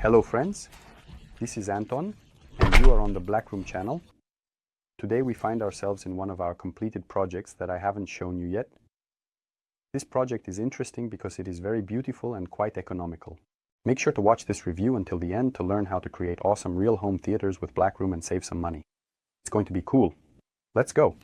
Hello friends, this is Anton and you are on the Blackroom channel. Today we find ourselves in one of our completed projects that I haven't shown you yet. This project is interesting because it is very beautiful and quite economical. Make sure to watch this review until the end to learn how to create awesome real home theaters with Blackroom and save some money. It's going to be cool. Let's go!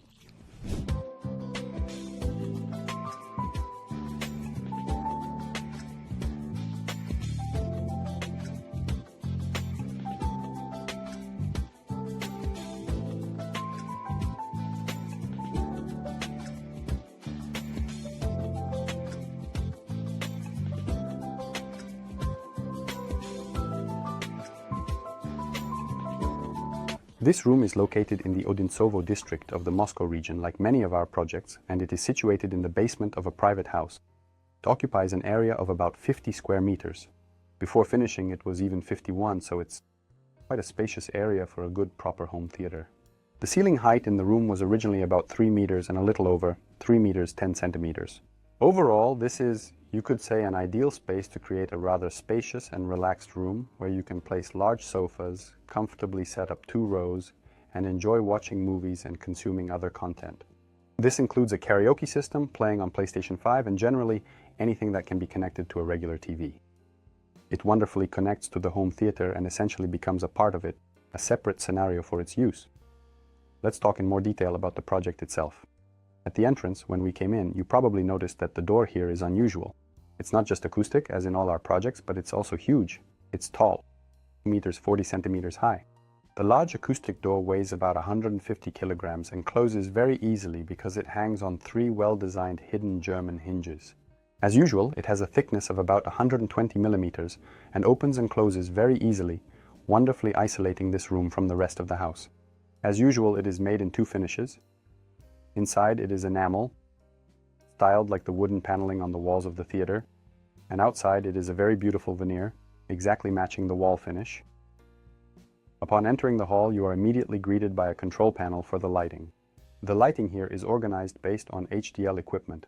This room is located in the Odintsovo district of the Moscow region, like many of our projects, and it is situated in the basement of a private house. It occupies an area of about 50 square meters. Before finishing, it was even 51, so it's quite a spacious area for a good proper home theater. The ceiling height in the room was originally about 3 meters and a little over 3 meters 10 centimeters. Overall, this is, you could say, an ideal space to create a rather spacious and relaxed room where you can place large sofas, comfortably set up 2 rows, and enjoy watching movies and consuming other content. This includes a karaoke system, playing on PlayStation 5, and generally anything that can be connected to a regular TV. It wonderfully connects to the home theater and essentially becomes a part of it, a separate scenario for its use. Let's talk in more detail about the project itself. At the entrance, when we came in, you probably noticed that the door here is unusual. It's not just acoustic, as in all our projects, but it's also huge. It's tall, 2 meters 40 centimeters high. The large acoustic door weighs about 150 kilograms and closes very easily because it hangs on 3 well-designed hidden German hinges. As usual, it has a thickness of about 120 millimeters and opens and closes very easily, wonderfully isolating this room from the rest of the house. As usual, it is made in 2 finishes. Inside it is enamel, styled like the wooden paneling on the walls of the theater, and outside it is a very beautiful veneer, exactly matching the wall finish. Upon entering the hall, you are immediately greeted by a control panel for the lighting. The lighting here is organized based on HDL equipment.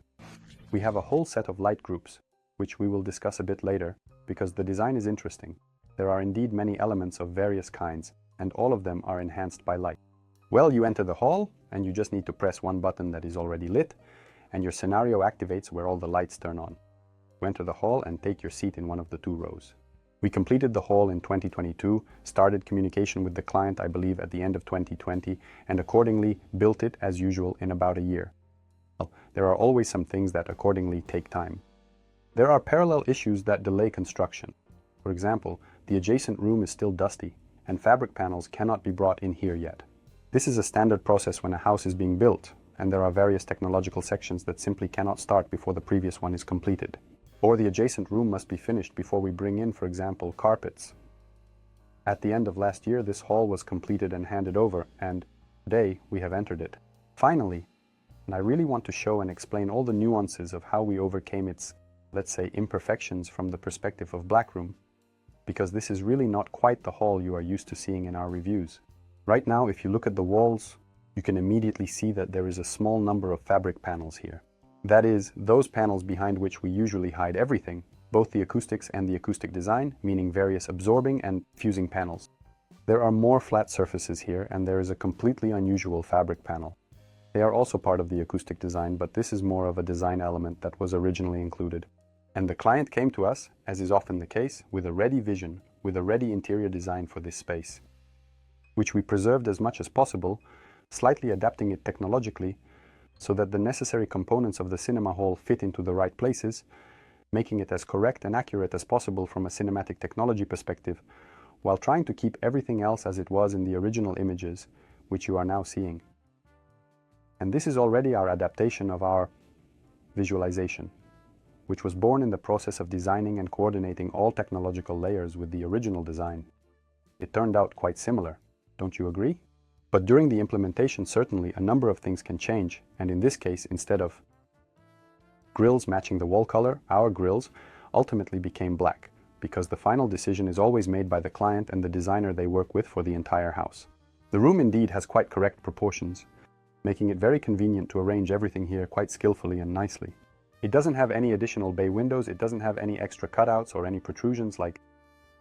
We have a whole set of light groups, which we will discuss a bit later, because the design is interesting. There are indeed many elements of various kinds, and all of them are enhanced by light. Well, you enter the hall, and you just need to press one button that is already lit, and your scenario activates where all the lights turn on. You enter the hall and take your seat in one of the 2 rows. We completed the hall in 2022, started communication with the client, I believe, at the end of 2020, and accordingly built it, as usual, in about a year. Well, there are always some things that accordingly take time. There are parallel issues that delay construction. For example, the adjacent room is still dusty, and fabric panels cannot be brought in here yet. This is a standard process when a house is being built, and there are various technological sections that simply cannot start before the previous one is completed. Or the adjacent room must be finished before we bring in, for example, carpets. At the end of last year, this hall was completed and handed over, and today we have entered it. Finally, and I really want to show and explain all the nuances of how we overcame its, let's say, imperfections from the perspective of Blackroom, because this is really not quite the hall you are used to seeing in our reviews. Right now, if you look at the walls, you can immediately see that there is a small number of fabric panels here. That is, those panels behind which we usually hide everything, both the acoustics and the acoustic design, meaning various absorbing and fusing panels. There are more flat surfaces here, and there is a completely unusual fabric panel. They are also part of the acoustic design, but this is more of a design element that was originally included. And the client came to us, as is often the case, with a ready vision, with a ready interior design for this space, which we preserved as much as possible, slightly adapting it technologically so that the necessary components of the cinema hall fit into the right places, making it as correct and accurate as possible from a cinematic technology perspective, while trying to keep everything else as it was in the original images, which you are now seeing. And this is already our adaptation of our visualization, which was born in the process of designing and coordinating all technological layers with the original design. It turned out quite similar. Don't you agree? But during the implementation, certainly a number of things can change, and in this case, instead of grills matching the wall color, our grills ultimately became black, because the final decision is always made by the client and the designer they work with for the entire house. The room indeed has quite correct proportions, making it very convenient to arrange everything here quite skillfully and nicely. It doesn't have any additional bay windows, it doesn't have any extra cutouts or any protrusions like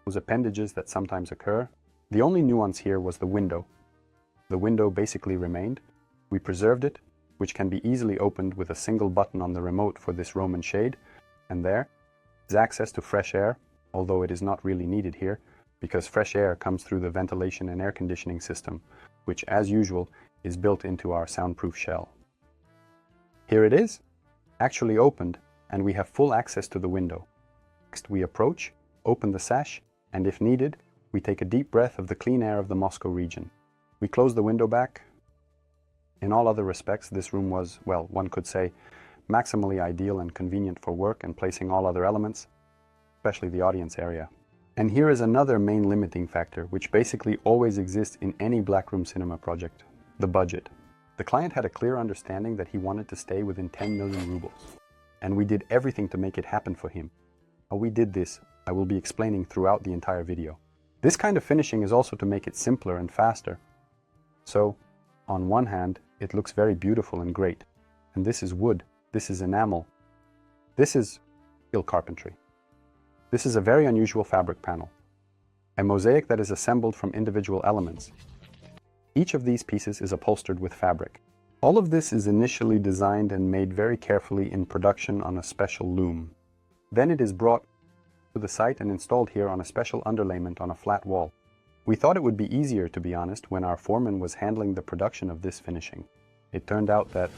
those appendages that sometimes occur. The only nuance here was the window. The window basically remained. We preserved it, which can be easily opened with a single button on the remote for this Roman shade, and there is access to fresh air, although it is not really needed here, because fresh air comes through the ventilation and air conditioning system, which, as usual, is built into our soundproof shell. Here it is, actually opened, and we have full access to the window. Next, we approach, open the sash, and if needed, we take a deep breath of the clean air of the Moscow region. We close the window back. In all other respects, this room was, well, one could say, maximally ideal and convenient for work and placing all other elements, especially the audience area. And here is another main limiting factor, which basically always exists in any Blackroom cinema project: the budget. The client had a clear understanding that he wanted to stay within 10 million rubles, and we did everything to make it happen for him. How we did this, I will be explaining throughout the entire video. This kind of finishing is also to make it simpler and faster. So, on one hand, it looks very beautiful and great. And this is wood, this is enamel, this is steel carpentry. This is a very unusual fabric panel, a mosaic that is assembled from individual elements. Each of these pieces is upholstered with fabric. All of this is initially designed and made very carefully in production on a special loom. Then it is brought to the site and installed here on a special underlayment on a flat wall. We thought it would be easier, to be honest, when our foreman was handling the production of this finishing. It turned out that,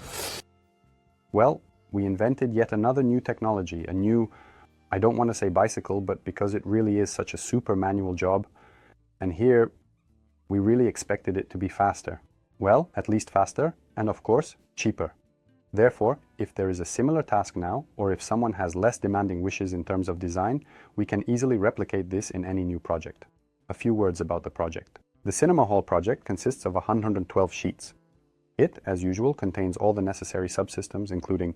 well, we invented yet another new technology, a new, I don't want to say bicycle, but because it really is such a super manual job, and here we really expected it to be faster. Well, at least faster, and of course, cheaper. Therefore, if there is a similar task now, or if someone has less demanding wishes in terms of design, we can easily replicate this in any new project. A few words about the project. The cinema hall project consists of 112 sheets. It, as usual, contains all the necessary subsystems, including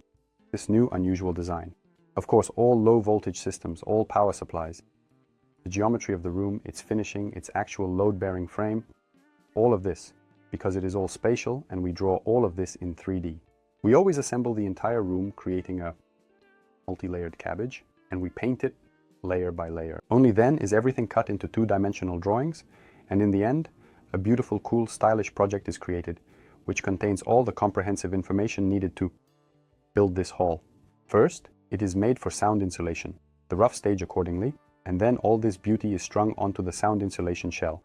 this new unusual design. Of course, all low voltage systems, all power supplies, the geometry of the room, its finishing, its actual load-bearing frame, all of this, because it is all spatial and we draw all of this in 3D. We always assemble the entire room, creating a multi-layered cabbage, and we paint it layer by layer. Only then is everything cut into two-dimensional drawings, and in the end, a beautiful, cool, stylish project is created, which contains all the comprehensive information needed to build this hall. First, it is made for sound insulation, the rough stage accordingly, and then all this beauty is strung onto the sound insulation shell.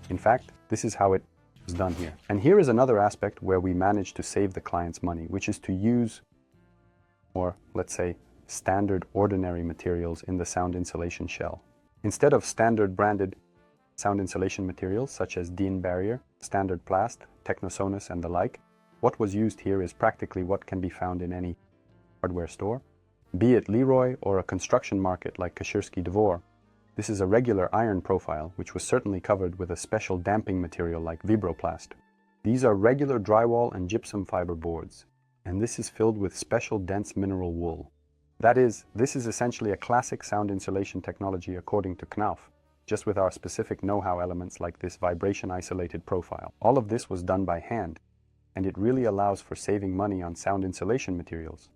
In fact, this is how it was done here. And here is another aspect where we managed to save the client's money, which is to use, or let's say, standard ordinary materials in the sound insulation shell. Instead of standard branded sound insulation materials such as DIN barrier, standard plast, Technosonus and the like, what was used here is practically what can be found in any hardware store, be it Leroy or a construction market like Kashirsky Dvor. This is a regular iron profile, which was certainly covered with a special damping material like Vibroplast. These are regular drywall and gypsum fiber boards, and this is filled with special dense mineral wool. That is, this is essentially a classic sound insulation technology according to Knauf, just with our specific know-how elements like this vibration-isolated profile. All of this was done by hand, and it really allows for saving money on sound insulation materials,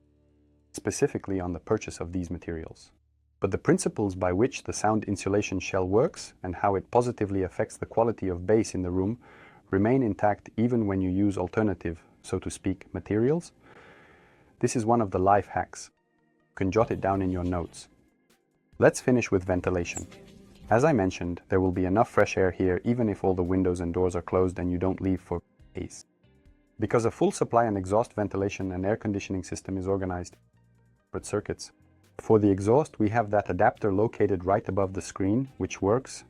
specifically on the purchase of these materials. But the principles by which the sound insulation shell works and how it positively affects the quality of bass in the room remain intact even when you use alternative, so to speak, materials. This is one of the life hacks. You can jot it down in your notes. Let's finish with ventilation. As I mentioned, there will be enough fresh air here even if all the windows and doors are closed and you don't leave for days. Because a full supply and exhaust ventilation and air conditioning system is organized in separate circuits. For the exhaust, we have that adapter located right above the screen, which works.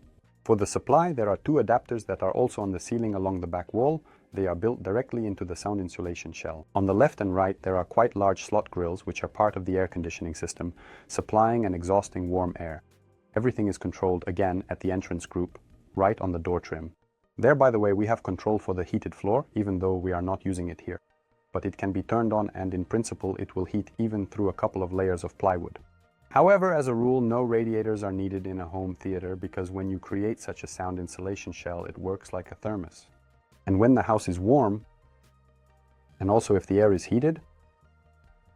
For the supply, there are two adapters that are also on the ceiling along the back wall. They are built directly into the sound insulation shell. On the left and right, there are quite large slot grills, which are part of the air conditioning system, supplying and exhausting warm air. Everything is controlled, again, at the entrance group, right on the door trim. There, by the way, we have control for the heated floor, even though we are not using it here. But it can be turned on and in principle it will heat even through a couple of layers of plywood. However, as a rule, no radiators are needed in a home theater because when you create such a sound insulation shell, it works like a thermos. And when the house is warm, and also if the air is heated,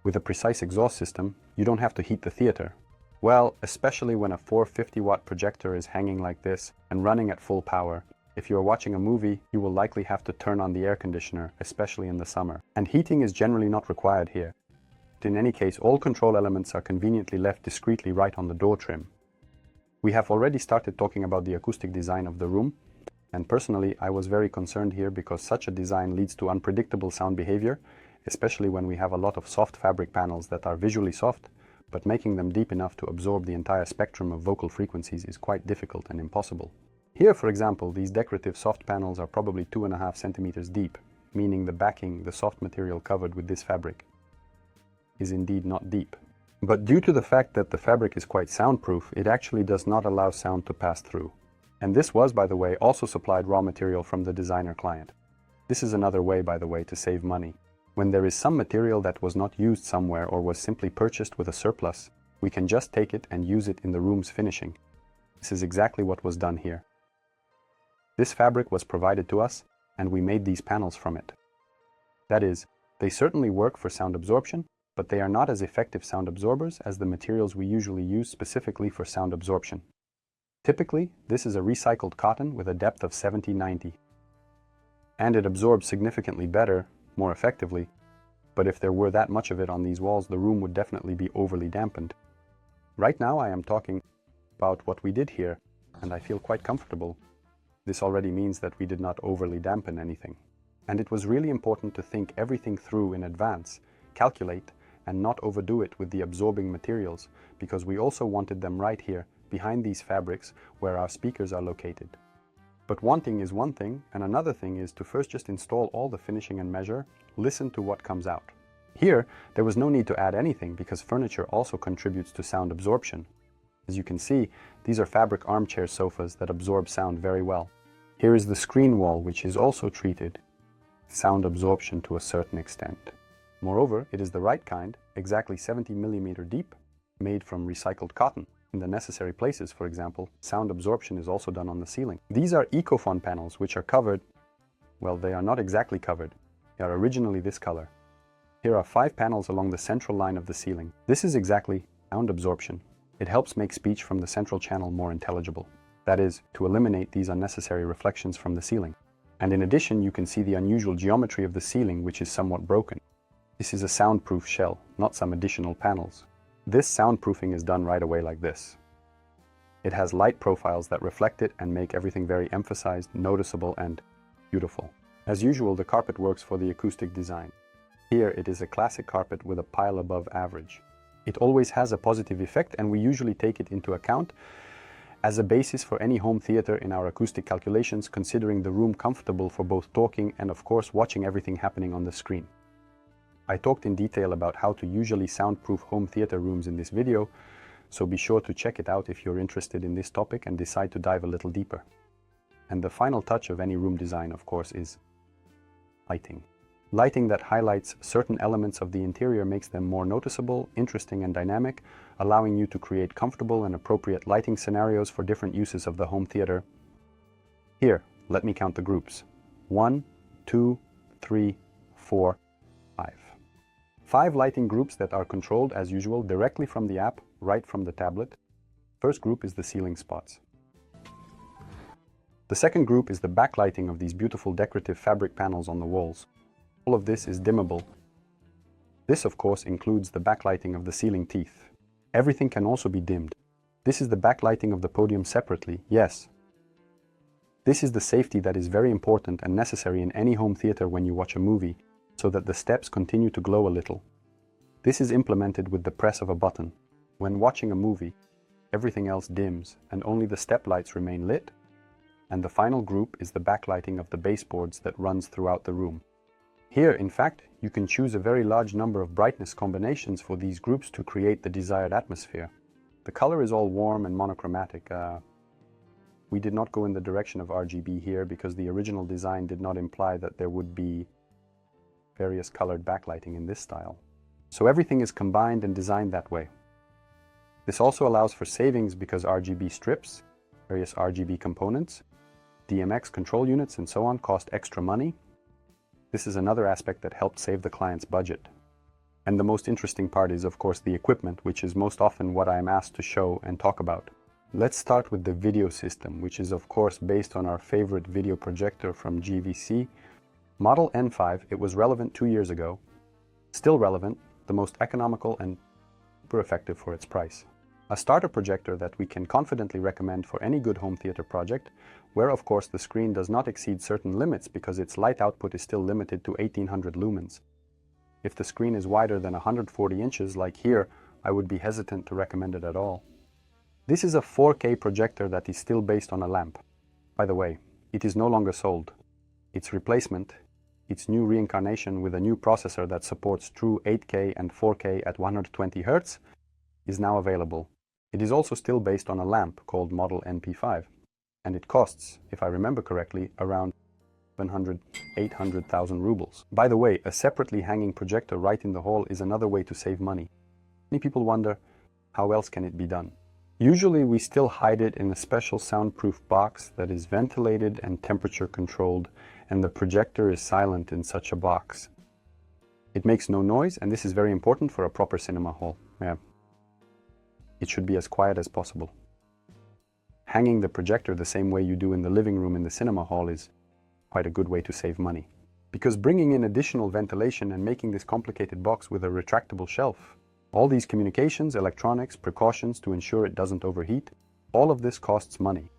with a precise exhaust system, you don't have to heat the theater. Well, especially when a 450-watt projector is hanging like this and running at full power. If you are watching a movie, you will likely have to turn on the air conditioner, especially in the summer. And heating is generally not required here. In any case, all control elements are conveniently left discreetly right on the door trim. We have already started talking about the acoustic design of the room, and personally I was very concerned here because such a design leads to unpredictable sound behavior, especially when we have a lot of soft fabric panels that are visually soft, but making them deep enough to absorb the entire spectrum of vocal frequencies is quite difficult and impossible. Here, for example, these decorative soft panels are probably 2.5 centimeters deep, meaning the backing, the soft material covered with this fabric, is indeed not deep. But due to the fact that the fabric is quite soundproof, it actually does not allow sound to pass through. And this was, by the way, also supplied raw material from the designer client. This is another way, by the way, to save money. When there is some material that was not used somewhere or was simply purchased with a surplus, we can just take it and use it in the room's finishing. This is exactly what was done here. This fabric was provided to us, and we made these panels from it. That is, they certainly work for sound absorption, but they are not as effective sound absorbers as the materials we usually use specifically for sound absorption. Typically, this is a recycled cotton with a depth of 70-90. And it absorbs significantly better, more effectively, but if there were that much of it on these walls, the room would definitely be overly dampened. Right now I am talking about what we did here, and I feel quite comfortable. This already means that we did not overly dampen anything. And it was really important to think everything through in advance, calculate, and not overdo it with the absorbing materials, because we also wanted them right here, behind these fabrics, where our speakers are located. But wanting is one thing, and another thing is to first just install all the finishing and measure, listen to what comes out. Here, there was no need to add anything, because furniture also contributes to sound absorption. As you can see, these are fabric armchair sofas that absorb sound very well. Here is the screen wall, which is also treated sound absorption to a certain extent. Moreover, it is the right kind, exactly 70mm deep, made from recycled cotton. In the necessary places, for example, sound absorption is also done on the ceiling. These are Ecofon panels which are covered, well, they are not exactly covered. They are originally this color. Here are 5 panels along the central line of the ceiling. This is exactly sound absorption. It helps make speech from the central channel more intelligible. That is, to eliminate these unnecessary reflections from the ceiling. And in addition, you can see the unusual geometry of the ceiling, which is somewhat broken. This is a soundproof shell, not some additional panels. This soundproofing is done right away like this. It has light profiles that reflect it and make everything very emphasized, noticeable, and beautiful. As usual, the carpet works for the acoustic design. Here it is a classic carpet with a pile above average. It always has a positive effect, and we usually take it into account as a basis for any home theater in our acoustic calculations, considering the room comfortable for both talking and, of course, watching everything happening on the screen. I talked in detail about how to usually soundproof home theater rooms in this video, so be sure to check it out if you're interested in this topic and decide to dive a little deeper. And the final touch of any room design, of course, is lighting. Lighting that highlights certain elements of the interior makes them more noticeable, interesting, and dynamic, allowing you to create comfortable and appropriate lighting scenarios for different uses of the home theater. Here, let me count the groups. 1, 2, 3, 4, 5. 5 lighting groups that are controlled, as usual, directly from the app, right from the tablet. First group is the ceiling spots. The second group is the backlighting of these beautiful decorative fabric panels on the walls. All of this is dimmable. This, of course, includes the backlighting of the ceiling teeth. Everything can also be dimmed. This is the backlighting of the podium separately, yes. This is the safety that is very important and necessary in any home theater when you watch a movie, so that the steps continue to glow a little. This is implemented with the press of a button. When watching a movie, everything else dims and only the step lights remain lit. And the final group is the backlighting of the baseboards that runs throughout the room. Here, in fact, you can choose a very large number of brightness combinations for these groups to create the desired atmosphere. The color is all warm and monochromatic. We did not go in the direction of RGB here because the original design did not imply that there would be various colored backlighting in this style. So everything is combined and designed that way. This also allows for savings because RGB strips, various RGB components, DMX control units and so on cost extra money. This is another aspect that helped save the client's budget. And the most interesting part is, of course, the equipment, which is most often what I am asked to show and talk about. Let's start with the video system, which is of course based on our favorite video projector from GVC. Model N5, it was relevant 2 years ago, still relevant, the most economical and super effective for its price. A starter projector that we can confidently recommend for any good home theater project, where of course the screen does not exceed certain limits because its light output is still limited to 1800 lumens. If the screen is wider than 140 inches like here, I would be hesitant to recommend it at all. This is a 4K projector that is still based on a lamp. By the way, it is no longer sold. Its replacement, its new reincarnation with a new processor that supports true 8K and 4K at 120 Hz, is now available. It is also still based on a lamp called Model NP5, and it costs, if I remember correctly, around 800,000 rubles. By the way, a separately hanging projector right in the hall is another way to save money. Many people wonder, how else can it be done? Usually we still hide it in a special soundproof box that is ventilated and temperature controlled, and the projector is silent in such a box. It makes no noise, and this is very important for a proper cinema hall. It should be as quiet as possible. Hanging the projector the same way you do in the living room in the cinema hall is quite a good way to save money. Because bringing in additional ventilation and making this complicated box with a retractable shelf, all these communications, electronics, precautions to ensure it doesn't overheat, all of this costs money.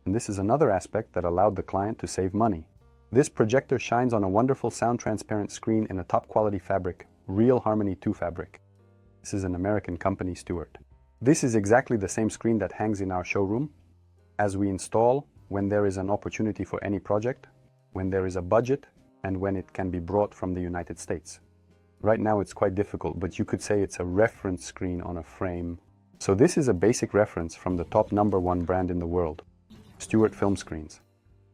And this is another aspect that allowed the client to save money. This projector shines on a wonderful sound transparent screen in a top quality fabric, Real Harmony 2 fabric. This is an American company, Stewart. This is exactly the same screen that hangs in our showroom, as we install when there is an opportunity for any project, when there is a budget, and when it can be brought from the United States. Right now it's quite difficult, but you could say it's a reference screen on a frame. So this is a basic reference from the top #1 brand in the world, Stewart film screens.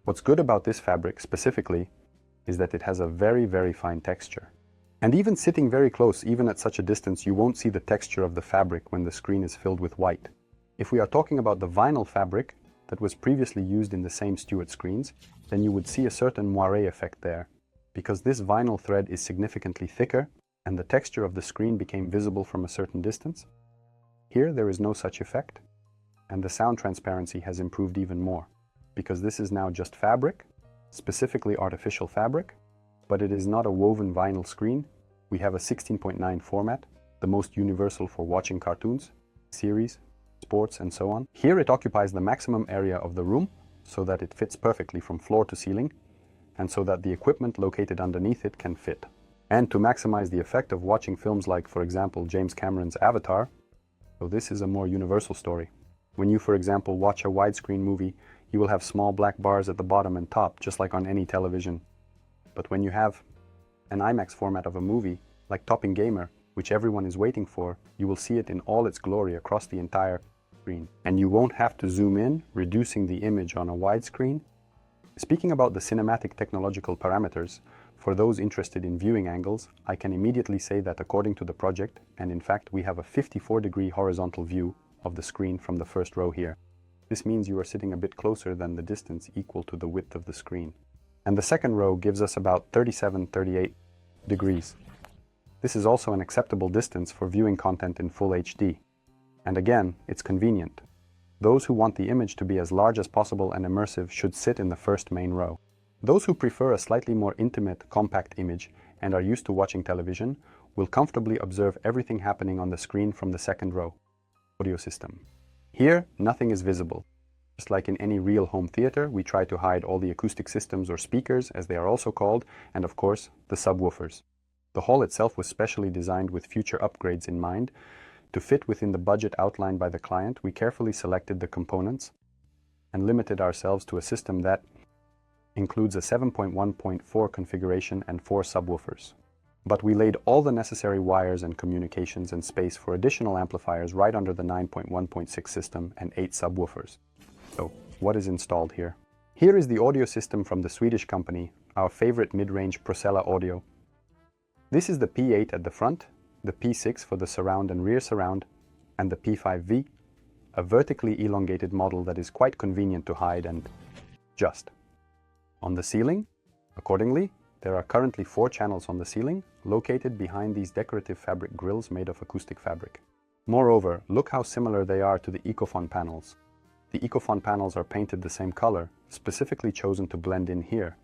What's good about this fabric specifically is that it has a very, very fine texture. And even sitting very close, even at such a distance, you won't see the texture of the fabric when the screen is filled with white. If we are talking about the vinyl fabric that was previously used in the same Stewart screens, then you would see a certain moiré effect there, because this vinyl thread is significantly thicker and the texture of the screen became visible from a certain distance. Here there is no such effect, and the sound transparency has improved even more, because this is now just fabric, specifically artificial fabric, but it is not a woven vinyl screen. We have a 16.9 format, the most universal for watching cartoons, series, sports, and so on. Here it occupies the maximum area of the room, so that it fits perfectly from floor to ceiling, and so that the equipment located underneath it can fit. And to maximize the effect of watching films like, for example, James Cameron's Avatar, so this is a more universal story. When you, for example, watch a widescreen movie, you will have small black bars at the bottom and top, just like on any television. But when you have an IMAX format of a movie, like Topping Gamer, which everyone is waiting for, you will see it in all its glory across the entire screen. And you won't have to zoom in, reducing the image on a widescreen. Speaking about the cinematic technological parameters, for those interested in viewing angles, I can immediately say that according to the project, and in fact we have a 54-degree horizontal view of the screen from the first row here. This means you are sitting a bit closer than the distance equal to the width of the screen. And the second row gives us about 37-38 degrees. This is also an acceptable distance for viewing content in full HD. And again, it's convenient. Those who want the image to be as large as possible and immersive should sit in the first main row. Those who prefer a slightly more intimate, compact image and are used to watching television will comfortably observe everything happening on the screen from the second row. Audio system. Here, nothing is visible. Just like in any real home theater, we try to hide all the acoustic systems or speakers, as they are also called, and of course, the subwoofers. The hall itself was specially designed with future upgrades in mind. To fit within the budget outlined by the client, we carefully selected the components and limited ourselves to a system that includes a 7.1.4 configuration and 4 subwoofers. But we laid all the necessary wires and communications and space for additional amplifiers right under the 9.1.6 system and 8 subwoofers. So, what is installed here? Here is the audio system from the Swedish company, our favorite mid-range Procella audio. This is the P8 at the front, the P6 for the surround and rear surround, and the P5V, a vertically elongated model that is quite convenient to hide and adjust. On the ceiling, accordingly, There are currently 4 channels on the ceiling, located behind these decorative fabric grills made of acoustic fabric. Moreover, look how similar they are to the Ecofon panels. The Ecofon panels are painted the same color, specifically chosen to blend in here.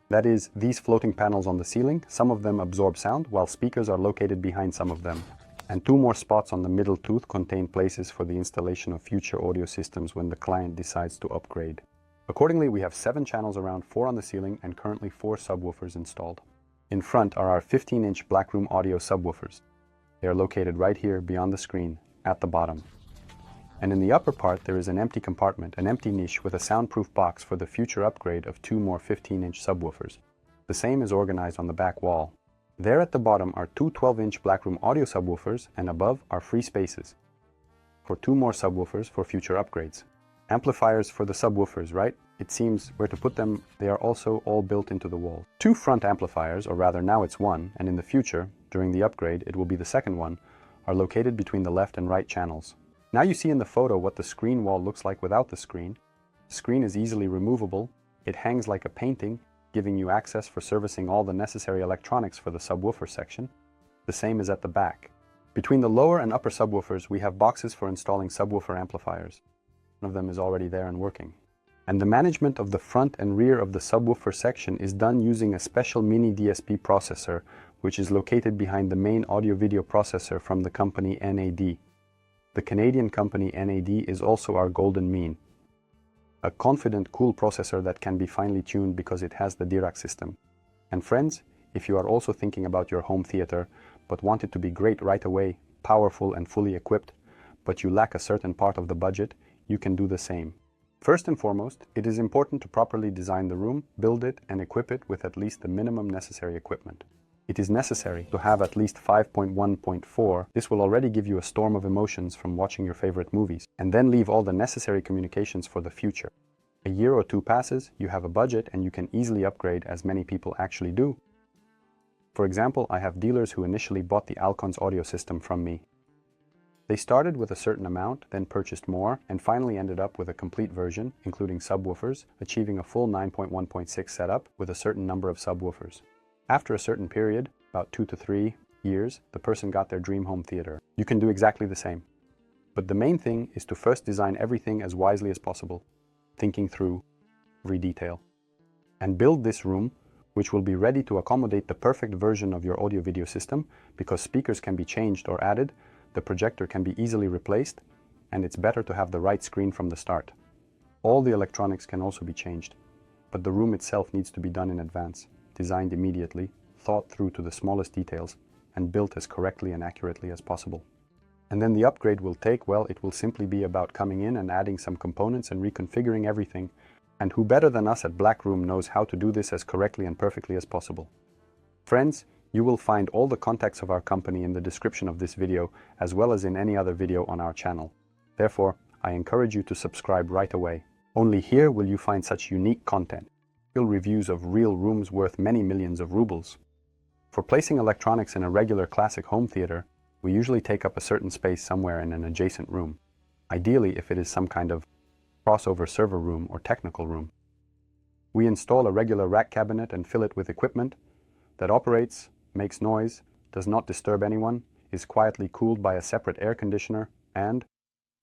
That is, these floating panels on the ceiling, some of them absorb sound, while speakers are located behind some of them. And 2 more spots on the middle tooth contain places for the installation of future audio systems when the client decides to upgrade. Accordingly, we have 7 channels around, 4 on the ceiling, and currently 4 subwoofers installed. In front are our 15-inch Blackroom audio subwoofers. They are located right here beyond the screen, at the bottom. And in the upper part there is an empty compartment, an empty niche with a soundproof box for the future upgrade of 2 more 15-inch subwoofers. The same is organized on the back wall. There at the bottom are 2 12-inch Blackroom audio subwoofers, and above are free spaces for 2 more subwoofers for future upgrades. Amplifiers for the subwoofers, right? It seems where to put them, they are also all built into the wall. 2 front amplifiers, or rather now it's 1, and in the future, during the upgrade, it will be the second one, are located between the left and right channels. Now you see in the photo what the screen wall looks like without the screen. The screen is easily removable. It hangs like a painting, giving you access for servicing all the necessary electronics for the subwoofer section. The same is at the back. Between the lower and upper subwoofers, we have boxes for installing subwoofer amplifiers. One of them is already there and working. And the management of the front and rear of the subwoofer section is done using a special mini DSP processor, which is located behind the main audio-video processor from the company NAD. The Canadian company NAD is also our golden mean. A confident, cool processor that can be finely tuned because it has the Dirac system. And friends, if you are also thinking about your home theater, but want it to be great right away, powerful and fully equipped, but you lack a certain part of the budget, you can do the same. First and foremost, it is important to properly design the room, build it, and equip it with at least the minimum necessary equipment. It is necessary to have at least 5.1.4. This will already give you a storm of emotions from watching your favorite movies, and then leave all the necessary communications for the future. A year or 2 passes, you have a budget, and you can easily upgrade, as many people actually do. For example, I have dealers who initially bought the Alcon's audio system from me. They started with a certain amount, then purchased more, and finally ended up with a complete version, including subwoofers, achieving a full 9.1.6 setup with a certain number of subwoofers. After a certain period, about 2 to 3 years, the person got their dream home theater. You can do exactly the same. But the main thing is to first design everything as wisely as possible, thinking through every detail, and build this room which will be ready to accommodate the perfect version of your audio-video system, because speakers can be changed or added, the projector can be easily replaced, and it's better to have the right screen from the start. All the electronics can also be changed, but the room itself needs to be done in advance, designed immediately, thought through to the smallest details, and built as correctly and accurately as possible. And then the upgrade will take, well, it will simply be about coming in and adding some components and reconfiguring everything, and who better than us at Blackroom knows how to do this as correctly and perfectly as possible. Friends, you will find all the contacts of our company in the description of this video, as well as in any other video on our channel. Therefore, I encourage you to subscribe right away. Only here will you find such unique content. Real reviews of real rooms worth many millions of rubles. For placing electronics in a regular classic home theater, we usually take up a certain space somewhere in an adjacent room. Ideally, if it is some kind of crossover server room or technical room. We install a regular rack cabinet and fill it with equipment that operates, makes noise, does not disturb anyone, is quietly cooled by a separate air conditioner, and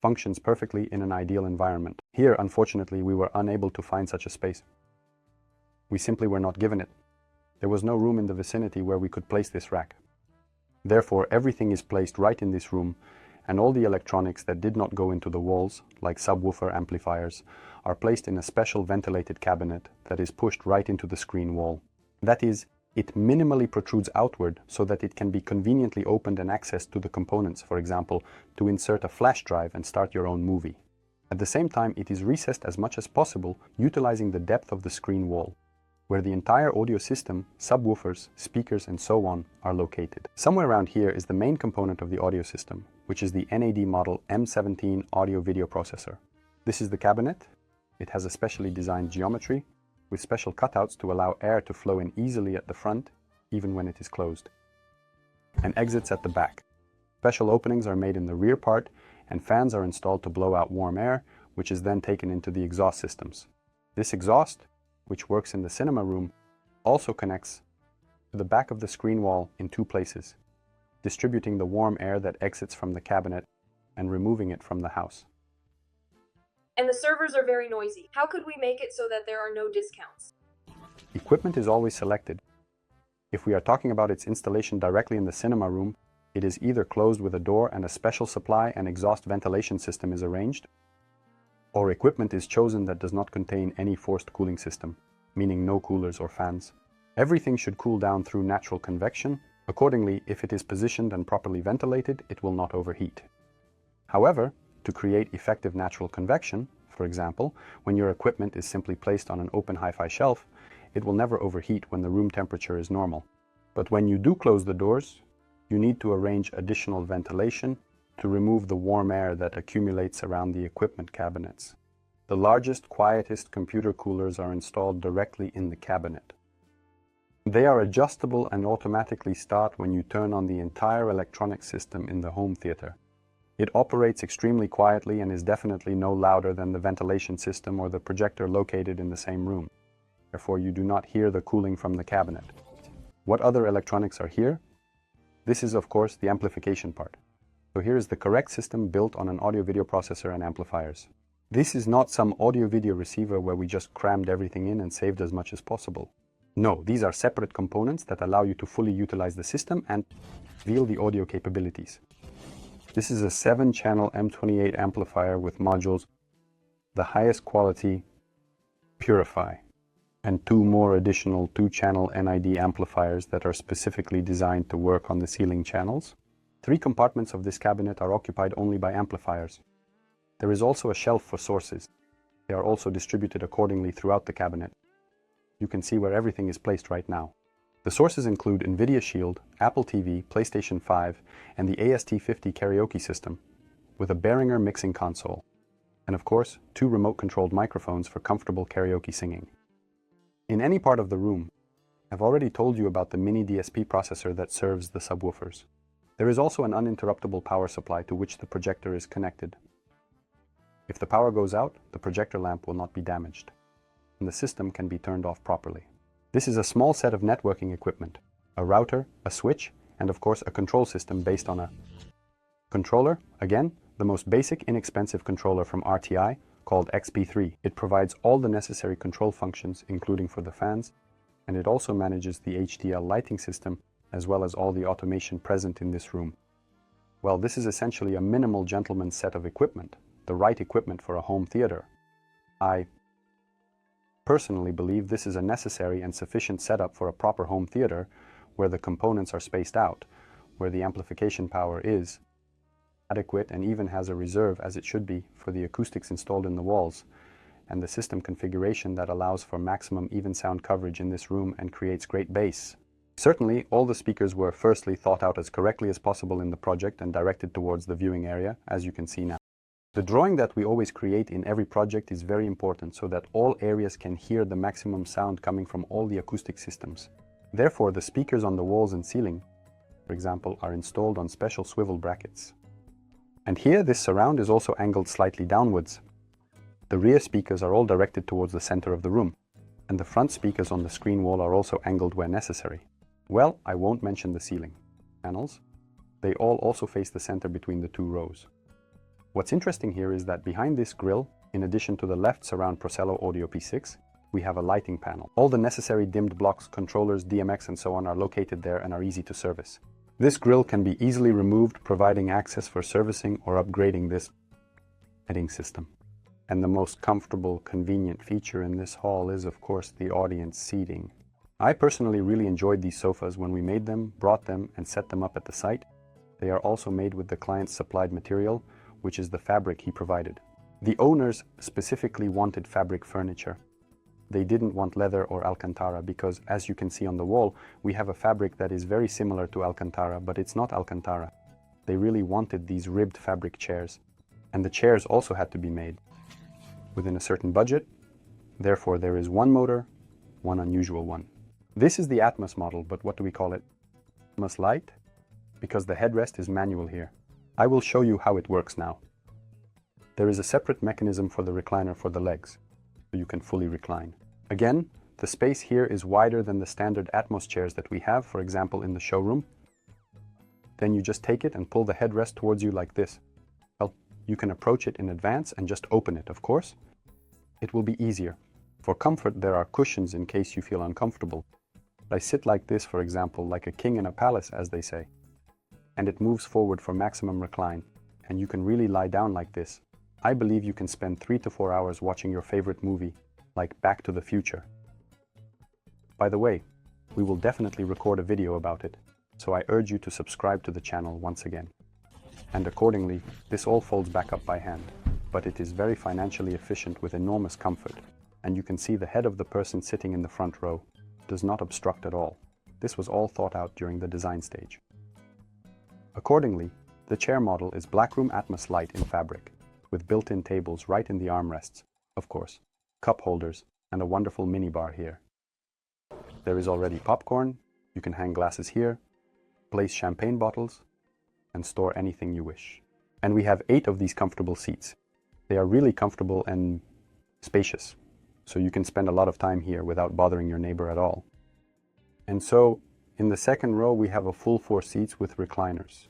functions perfectly in an ideal environment. Here, unfortunately, we were unable to find such a space. We simply were not given it. There was no room in the vicinity where we could place this rack. Therefore, everything is placed right in this room, and all the electronics that did not go into the walls, like subwoofer amplifiers, are placed in a special ventilated cabinet that is pushed right into the screen wall. That is, it minimally protrudes outward so that it can be conveniently opened and accessed to the components, for example, to insert a flash drive and start your own movie. At the same time, it is recessed as much as possible, utilizing the depth of the screen wall, where the entire audio system, subwoofers, speakers, and so on are located. Somewhere around here is the main component of the audio system, which is the NAD model M17 audio-video processor. This is the cabinet. It has a specially designed geometry with special cutouts to allow air to flow in easily at the front, even when it is closed, and exits at the back. Special openings are made in the rear part, and fans are installed to blow out warm air, which is then taken into the exhaust systems. This exhaust, which works in the cinema room, also connects to the back of the screen wall in 2 places, distributing the warm air that exits from the cabinet and removing it from the house. And the servers are very noisy. How could we make it so that there are no discounts? Equipment is always selected. If we are talking about its installation directly in the cinema room, it is either closed with a door and a special supply and exhaust ventilation system is arranged, or equipment is chosen that does not contain any forced cooling system, meaning no coolers or fans. Everything should cool down through natural convection. Accordingly, if it is positioned and properly ventilated, it will not overheat. However, to create effective natural convection, for example, when your equipment is simply placed on an open hi-fi shelf, it will never overheat when the room temperature is normal. But when you do close the doors, you need to arrange additional ventilation to remove the warm air that accumulates around the equipment cabinets. The largest, quietest computer coolers are installed directly in the cabinet. They are adjustable and automatically start when you turn on the entire electronic system in the home theater. It operates extremely quietly and is definitely no louder than the ventilation system or the projector located in the same room. Therefore, you do not hear the cooling from the cabinet. What other electronics are here? This is, of course, the amplification part. So here is the correct system built on an audio-video processor and amplifiers. This is not some audio-video receiver where we just crammed everything in and saved as much as possible. No, these are separate components that allow you to fully utilize the system and reveal the audio capabilities. This is a 7-channel M28 amplifier with modules, the highest quality, Purify, and 2 more additional 2-channel NID amplifiers that are specifically designed to work on the ceiling channels. 3 compartments of this cabinet are occupied only by amplifiers. There is also a shelf for sources. They are also distributed accordingly throughout the cabinet. You can see where everything is placed right now. The sources include NVIDIA Shield, Apple TV, PlayStation 5, and the AST50 karaoke system, with a Behringer mixing console, and of course, 2 remote-controlled microphones for comfortable karaoke singing. In any part of the room, I've already told you about the mini DSP processor that serves the subwoofers. There is also an uninterruptible power supply to which the projector is connected. If the power goes out, the projector lamp will not be damaged, and the system can be turned off properly. This is a small set of networking equipment, a router, a switch, and of course a control system based on a controller, again, the most basic inexpensive controller from RTI, called XP3. It provides all the necessary control functions, including for the fans, and it also manages the HDL lighting system, as well as all the automation present in this room. Well, this is essentially a minimal gentleman's set of equipment, the right equipment for a home theater. I personally believe this is a necessary and sufficient setup for a proper home theater, where the components are spaced out, where the amplification power is adequate and even has a reserve, as it should be, for the acoustics installed in the walls, and the system configuration that allows for maximum even sound coverage in this room and creates great bass. Certainly, all the speakers were firstly thought out as correctly as possible in the project and directed towards the viewing area, as you can see now. The drawing that we always create in every project is very important so that all areas can hear the maximum sound coming from all the acoustic systems. Therefore, the speakers on the walls and ceiling, for example, are installed on special swivel brackets. And here, this surround is also angled slightly downwards. The rear speakers are all directed towards the center of the room, and the front speakers on the screen wall are also angled where necessary. Well, I won't mention the ceiling panels. They all also face the center between the 2 rows. What's interesting here is that behind this grille, in addition to the left surround Procello Audio P6, we have a lighting panel. All the necessary dimmed blocks, controllers, DMX and so on are located there and are easy to service. This grille can be easily removed, providing access for servicing or upgrading this lighting system. And the most comfortable, convenient feature in this hall is, of course, the audience seating. I personally really enjoyed these sofas when we made them, brought them, and set them up at the site. They are also made with the client's supplied material, which is the fabric he provided. The owners specifically wanted fabric furniture. They didn't want leather or Alcantara because, as you can see on the wall, we have a fabric that is very similar to Alcantara, but it's not Alcantara. They really wanted these ribbed fabric chairs. And the chairs also had to be made within a certain budget. Therefore, there is one motor, one unusual one. This is the Atmos model, but what do we call it? Atmos Lite? Because the headrest is manual here. I will show you how it works now. There is a separate mechanism for the recliner for the legs, so you can fully recline. Again, The space here is wider than the standard Atmos chairs that we have, for example, in the showroom. Then you just take it and pull the headrest towards you like this. Well, you can approach it in advance and just open it, of course. It will be easier. For comfort, there are cushions in case you feel uncomfortable. I sit like this, for example, like a king in a palace, as they say. And it moves forward for maximum recline, and you can really lie down like this. I believe you can spend 3 to 4 hours watching your favorite movie, like Back to the Future. By the way, we will definitely record a video about it, so I urge you to subscribe to the channel once again. And accordingly, this all folds back up by hand, but it is very financially efficient with enormous comfort, and you can see the head of the person sitting in the front row does not obstruct at all. This was all thought out during the design stage. Accordingly, the chair model is Blackroom Atmos Light in fabric, with built-in tables right in the armrests, of course, cup holders, and a wonderful minibar here. There is already popcorn, you can hang glasses here, place champagne bottles, and store anything you wish. And we have 8 of these comfortable seats. They are really comfortable and spacious, so you can spend a lot of time here without bothering your neighbor at all. And so, in the second row we have a full 4 seats with recliners.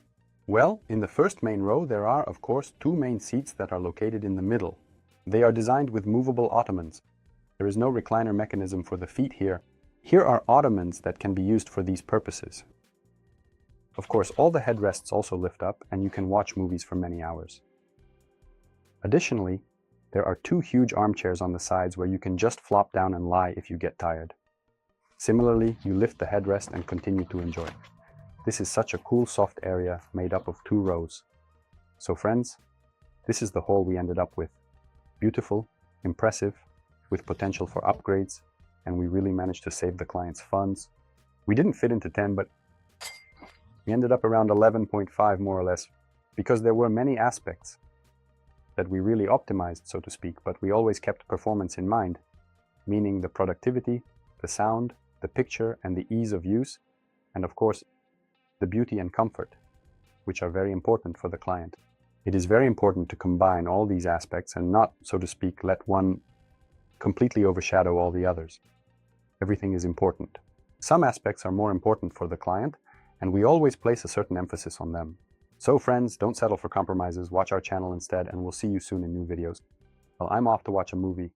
Well, in the first main row there are, of course, 2 main seats that are located in the middle. They are designed with movable ottomans. There is no recliner mechanism for the feet here. Here are ottomans that can be used for these purposes. Of course, all the headrests also lift up, and you can watch movies for many hours. Additionally, there are 2 huge armchairs on the sides where you can just flop down and lie if you get tired. Similarly, you lift the headrest and continue to enjoy. This is such a cool soft area made up of 2 rows. So friends, this is the haul we ended up with. Beautiful, impressive, with potential for upgrades, and we really managed to save the client's funds. We didn't fit into 10, but we ended up around 11.5 more or less, because there were many aspects that we really optimized, so to speak, but we always kept performance in mind, meaning the productivity, the sound, the picture, and the ease of use, and of course, the beauty and comfort, which are very important for the client. It is very important to combine all these aspects and not, so to speak, let one completely overshadow all the others. Everything is important. Some aspects are more important for the client, and we always place a certain emphasis on them. So friends, don't settle for compromises, watch our channel instead, and we'll see you soon in new videos. Well, I'm off to watch a movie.